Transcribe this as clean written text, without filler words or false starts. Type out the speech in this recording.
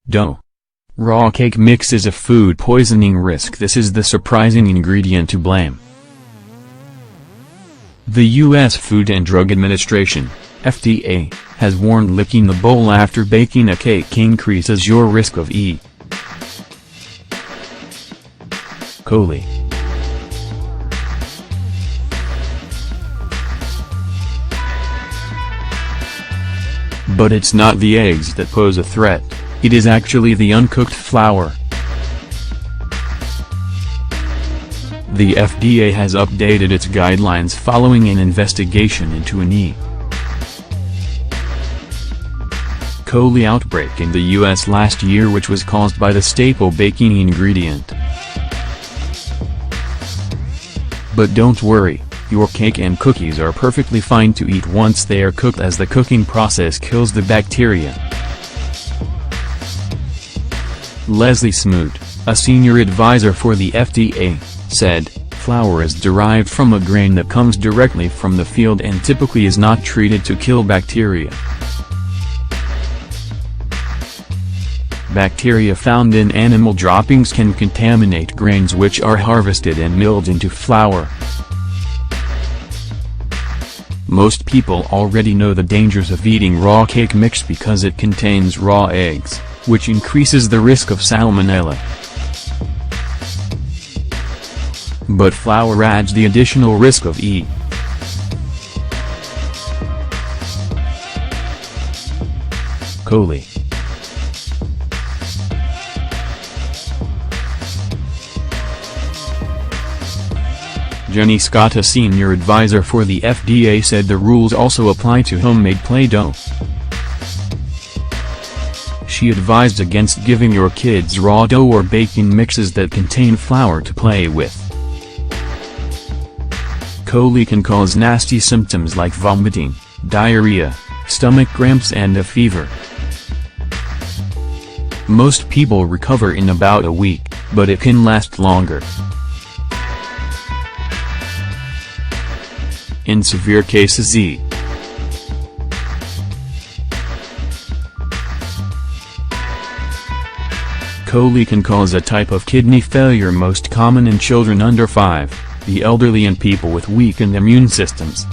DOH. Raw cake mix is a food poisoning risk. This is the surprising ingredient to blame. The U.S. Food and Drug Administration, FDA, has warned licking the bowl after baking a cake increases your risk of E. coli. But it's not the eggs that pose a threat, it is actually the uncooked flour. The FDA has updated its guidelines following an investigation into an E. coli outbreak in the U.S. last year, which was caused by the staple baking ingredient. But don't worry, your cake and cookies are perfectly fine to eat once they are cooked, as the cooking process kills the bacteria. Leslie Smoot, a senior advisor for the FDA, said, "Flour is derived from a grain that comes directly from the field and typically is not treated to kill bacteria. Bacteria found in animal droppings can contaminate grains which are harvested and milled into flour." Most people already know the dangers of eating raw cake mix because it contains raw eggs, which increases the risk of salmonella. But flour adds the additional risk of E. coli. Jenny Scott, a senior advisor for the FDA, said the rules also apply to homemade Play-Doh. She advised against giving your kids raw dough or baking mixes that contain flour to play with. Coli can cause nasty symptoms like vomiting, diarrhea, stomach cramps and a fever. Most people recover in about a week, but it can last longer. In severe cases, E. coli can cause a type of kidney failure most common in children under 5, the elderly and people with weakened immune systems.